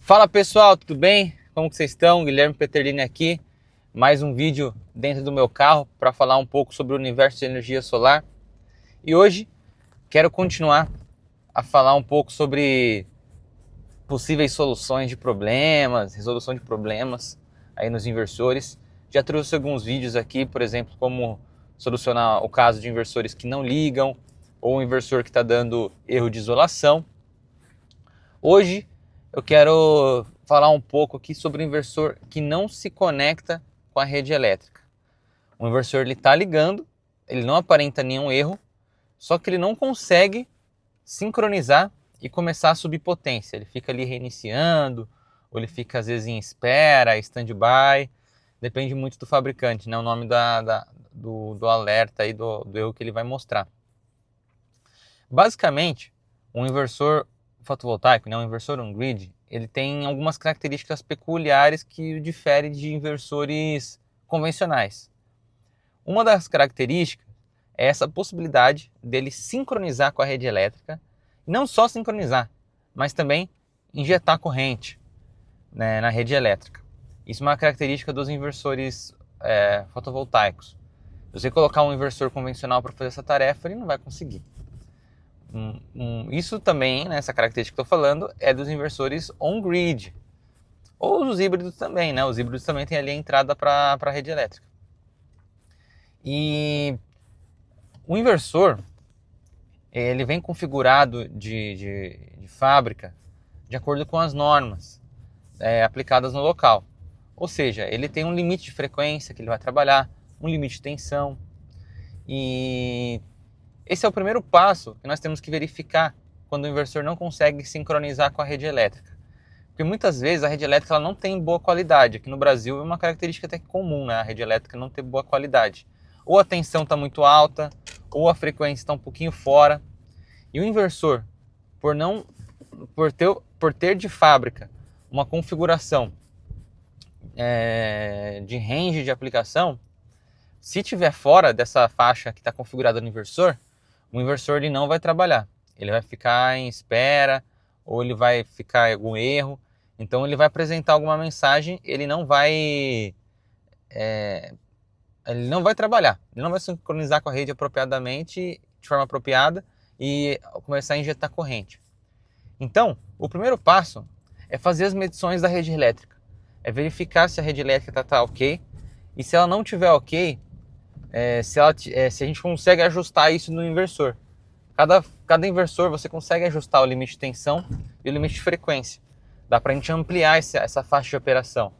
Fala pessoal, tudo bem? Como que vocês estão? Guilherme Peterlini aqui, mais um vídeo dentro do meu carro para falar um pouco sobre o universo de energia solar. E hoje quero continuar a falar um pouco sobre possíveis soluções de problemas, resolução de problemas aí nos inversores. Já trouxe alguns vídeos aqui, por exemplo, como solucionar o caso de inversores que não ligam ou um inversor que está dando erro de isolação. Hoje eu quero falar um pouco aqui sobre o inversor que não se conecta com a rede elétrica. O inversor ele está ligando, ele não aparenta nenhum erro, só que ele não consegue sincronizar e começar a subir potência. Ele fica ali reiniciando, ou ele fica às vezes em espera, stand-by, depende muito do fabricante, né? O nome do alerta aí do erro que ele vai mostrar. Basicamente, um inversor fotovoltaico, né, um inversor on-grid, ele tem algumas características peculiares que o difere de inversores convencionais. Uma das características é essa possibilidade dele sincronizar com a rede elétrica, não só sincronizar, mas também injetar corrente, né, na rede elétrica. Isso é uma característica dos inversores fotovoltaicos. Se você colocar um inversor convencional para fazer essa tarefa, ele não vai conseguir. Isso também, né, essa característica que eu estou falando, é dos inversores on-grid, ou dos híbridos também, né? Os híbridos também têm ali a entrada para a rede elétrica. E o inversor, ele vem configurado de fábrica de acordo com as normas aplicadas no local. Ou seja, ele tem um limite de frequência que ele vai trabalhar, um limite de tensão. E esse é o primeiro passo que nós temos que verificar quando o inversor não consegue sincronizar com a rede elétrica. Porque muitas vezes a rede elétrica ela não tem boa qualidade. Aqui no Brasil é uma característica até comum, né? A rede elétrica não ter boa qualidade. Ou a tensão está muito alta, ou a frequência está um pouquinho fora. E o inversor, por ter de fábrica uma configuração de range de aplicação, se tiver fora dessa faixa que está configurada no inversor, o inversor ele não vai trabalhar. Ele vai ficar em espera, ou ele vai ficar em algum erro. Então ele vai apresentar alguma mensagem, ele não vai trabalhar, ele não vai sincronizar com a rede apropriadamente, de forma apropriada, e começar a injetar corrente. Então, o primeiro passo é fazer as medições da rede elétrica, é verificar se a rede elétrica está ok, e se ela não estiver ok, se a gente consegue ajustar isso no inversor. Cada inversor você consegue ajustar o limite de tensão e o limite de frequência. Dá para a gente ampliar essa faixa de operação.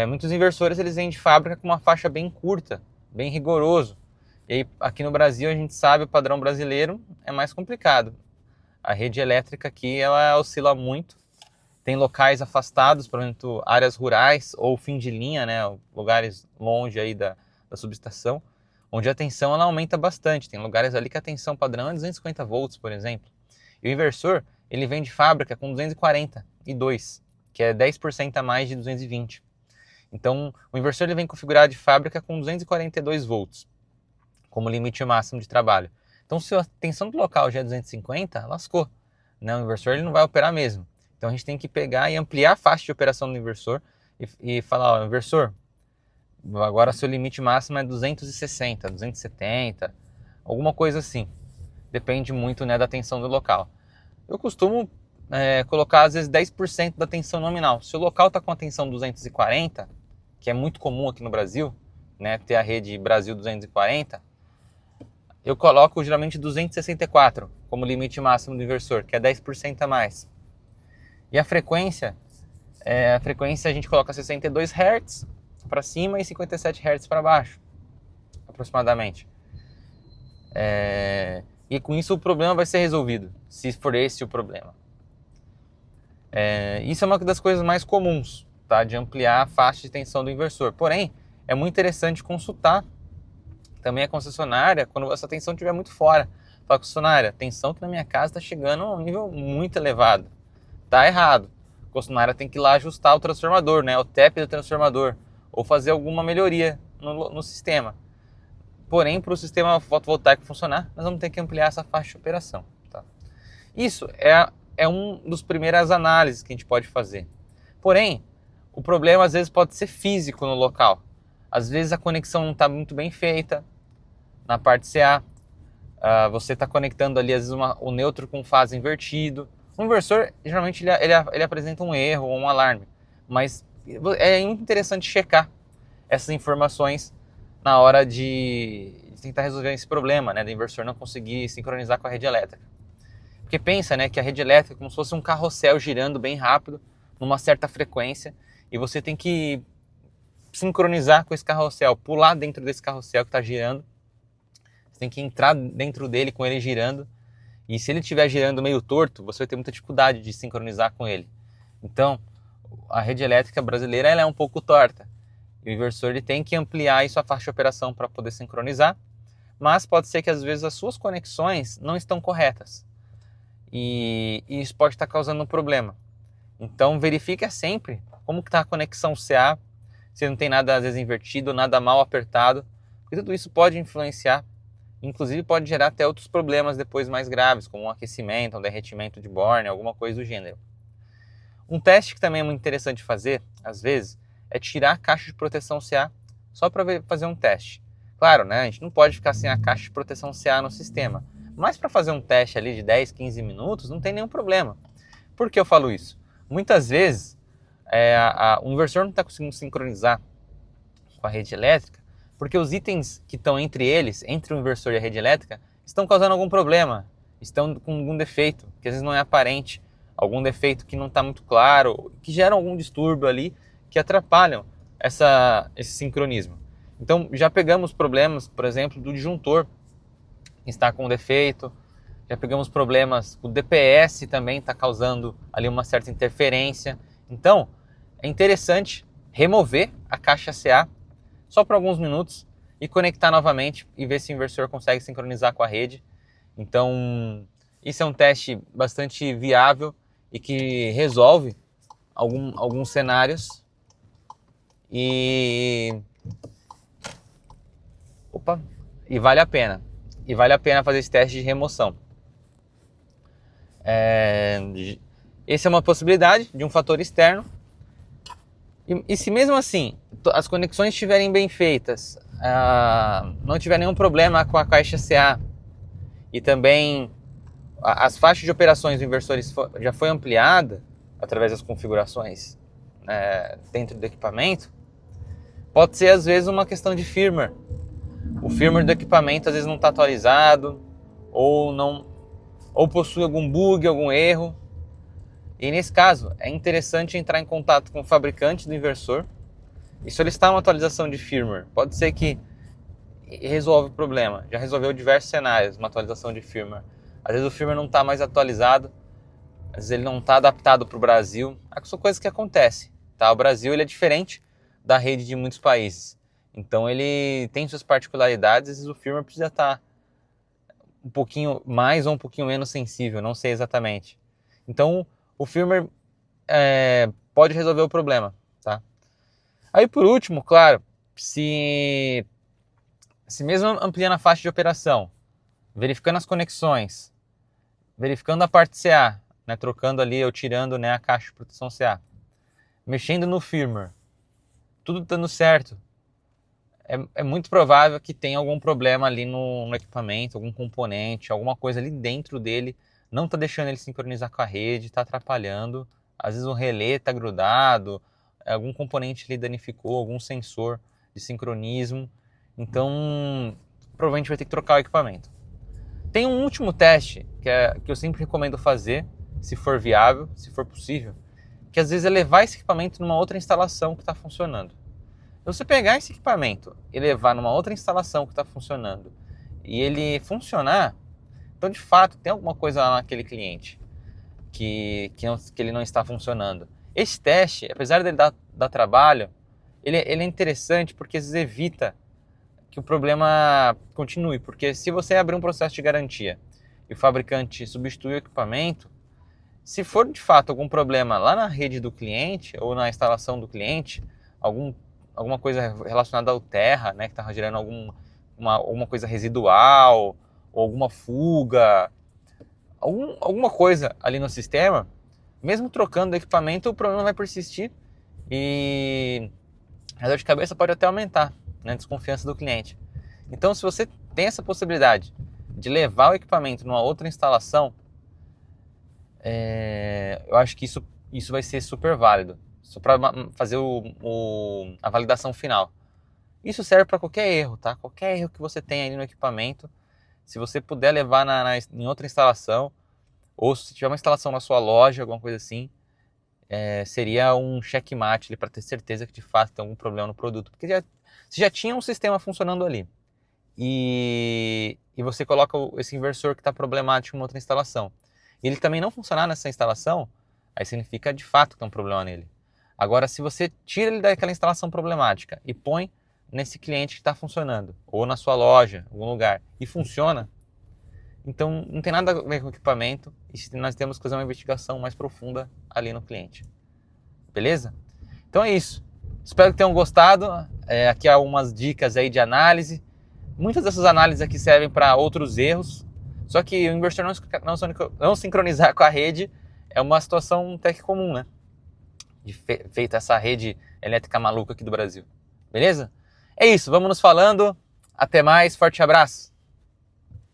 Muitos inversores eles vêm de fábrica com uma faixa bem curta, bem rigoroso. E aí, aqui no Brasil a gente sabe o padrão brasileiro é mais complicado. A rede elétrica aqui ela oscila muito. Tem locais afastados, por exemplo, áreas rurais ou fim de linha, né, lugares longe aí da subestação, onde a tensão ela aumenta bastante. Tem lugares ali que a tensão padrão é 250 volts, por exemplo. E o inversor, ele vem de fábrica com 242, que é 10% a mais de 220. Então, o inversor ele vem configurado de fábrica com 242 volts, como limite máximo de trabalho. Então, se a tensão do local já é 250, lascou. Né? O inversor ele não vai operar mesmo. Então, a gente tem que pegar e ampliar a faixa de operação do inversor e falar, ó, inversor, agora seu limite máximo é 260, 270, alguma coisa assim. Depende muito, né, da tensão do local. Eu costumo colocar às vezes 10% da tensão nominal. Se o local está com a tensão 240, que é muito comum aqui no Brasil, né, ter a rede Brasil 240, eu coloco geralmente 264 como limite máximo do inversor, que é 10% a mais. E a frequência a gente coloca 62 Hz para cima e 57 Hz para baixo, aproximadamente. E com isso o problema vai ser resolvido, se for esse o problema. Isso é uma das coisas mais comuns, tá? De ampliar a faixa de tensão do inversor. Porém, é muito interessante consultar também a concessionária quando essa tensão estiver muito fora. Fala, concessionária, a tensão que na minha casa está chegando a um nível muito elevado. Tá errado. A concessionária tem que ir lá ajustar o transformador, né? O TEP do transformador, ou fazer alguma melhoria no sistema. Porém, para o sistema fotovoltaico funcionar, nós vamos ter que ampliar essa faixa de operação. Tá? Isso é uma das primeiras análises que a gente pode fazer. Porém, o problema às vezes pode ser físico no local. Às vezes a conexão não está muito bem feita na parte CA. Você está conectando ali às vezes o neutro com fase invertido. O inversor, geralmente, ele apresenta um erro ou um alarme. Mas é interessante checar essas informações na hora de tentar resolver esse problema, né, do inversor não conseguir sincronizar com a rede elétrica. Porque pensa, né, que a rede elétrica é como se fosse um carrossel girando bem rápido, numa certa frequência, e você tem que sincronizar com esse carrossel, pular dentro desse carrossel que está girando, você tem que entrar dentro dele com ele girando, e se ele estiver girando meio torto, você vai ter muita dificuldade de sincronizar com ele. Então, a rede elétrica brasileira ela é um pouco torta. E o inversor ele tem que ampliar aí sua faixa de operação para poder sincronizar, mas pode ser que às vezes as suas conexões não estão corretas. E isso pode estar causando um problema. Então verifique sempre como está a conexão CA, se não tem nada às vezes invertido, nada mal apertado, porque tudo isso pode influenciar, inclusive pode gerar até outros problemas depois mais graves, como um aquecimento, um derretimento de borne, alguma coisa do gênero. Um teste que também é muito interessante fazer, às vezes, é tirar a caixa de proteção CA só para fazer um teste. Claro, né, a gente não pode ficar sem a caixa de proteção CA no sistema, mas para fazer um teste ali de 10, 15 minutos não tem nenhum problema. Por que eu falo isso? Muitas vezes o inversor não está conseguindo sincronizar com a rede elétrica porque os itens que estão entre eles, entre o inversor e a rede elétrica, estão causando algum problema, estão com algum defeito, que às vezes não é aparente, algum defeito que não está muito claro, que geram algum distúrbio ali, que atrapalham esse sincronismo. Então já pegamos problemas, por exemplo, do disjuntor que está com defeito, já pegamos problemas, o DPS também está causando ali uma certa interferência. Então é interessante remover a caixa CA só por alguns minutos e conectar novamente e ver se o inversor consegue sincronizar com a rede. Então isso é um teste bastante viável e que resolve alguns cenários e vale a pena. E vale a pena fazer esse teste de remoção. Essa é uma possibilidade de um fator externo. E se mesmo assim as conexões estiverem bem feitas, não tiver nenhum problema com a caixa CA e também as faixas de operações do inversor já foi ampliada através das configurações dentro do equipamento, pode ser às vezes uma questão de firmware. O firmware do equipamento às vezes não está atualizado ou possui algum bug, algum erro. E nesse caso é interessante entrar em contato com o fabricante do inversor e solicitar uma atualização de firmware. Pode ser que resolva o problema. Já resolveu diversos cenários, uma atualização de firmware. Às vezes o firmware não está mais atualizado, às vezes ele não está adaptado para o Brasil. São coisas que acontecem. Tá? O Brasil ele é diferente da rede de muitos países. Então ele tem suas particularidades, às vezes o firmware precisa estar um pouquinho mais ou um pouquinho menos sensível, não sei exatamente. Então o firmware pode resolver o problema. Tá? Aí por último, claro, se mesmo ampliando a faixa de operação, verificando as conexões, verificando a parte CA, né, trocando ali ou tirando, né, a caixa de proteção CA, mexendo no firmware, tudo dando certo, é muito provável que tenha algum problema ali no equipamento, algum componente, alguma coisa ali dentro dele não está deixando ele sincronizar com a rede, está atrapalhando. Às vezes o relé está grudado, algum componente ali danificou, algum sensor de sincronismo. Então, provavelmente vai ter que trocar o equipamento. Tem um último teste que eu sempre recomendo fazer, se for viável, se for possível, que às vezes é levar esse equipamento numa outra instalação que está funcionando. Se você pegar esse equipamento e levar numa outra instalação que está funcionando e ele funcionar, então de fato tem alguma coisa lá naquele cliente que ele não está funcionando. Esse teste, apesar dele dar trabalho, ele é interessante porque às vezes evita que o problema continue. Porque se você abrir um processo de garantia e o fabricante substituir o equipamento, se for de fato algum problema lá na rede do cliente ou na instalação do cliente, alguma coisa relacionada ao terra, né, que está gerando alguma coisa residual, ou alguma fuga, alguma coisa ali no sistema, mesmo trocando o equipamento, o problema vai persistir e a dor de cabeça pode até aumentar, né, a desconfiança do cliente. Então, se você tem essa possibilidade de levar o equipamento numa outra instalação, eu acho que isso vai ser super válido, só para fazer a validação final. Isso serve para qualquer erro, tá? Qualquer erro que você tenha ali no equipamento, se você puder levar em outra instalação, ou se tiver uma instalação na sua loja, alguma coisa assim, seria um checkmate para ter certeza que de fato tem algum problema no produto. Porque você já tinha um sistema funcionando ali. E você coloca esse inversor que está problemático em outra instalação. E ele também não funcionar nessa instalação, aí significa de fato que tem um problema nele. Agora, se você tira ele daquela instalação problemática e põe nesse cliente que está funcionando, ou na sua loja, em algum lugar, e funciona, então não tem nada a ver com o equipamento e nós temos que fazer uma investigação mais profunda ali no cliente. Beleza? Então é isso. Espero que tenham gostado. Aqui há algumas dicas aí de análise. Muitas dessas análises aqui servem para outros erros, só que o inversor não sincronizar com a rede é uma situação até que comum, né? De feita essa rede elétrica maluca aqui do Brasil. Beleza? É isso, vamos nos falando. Até mais, forte abraço!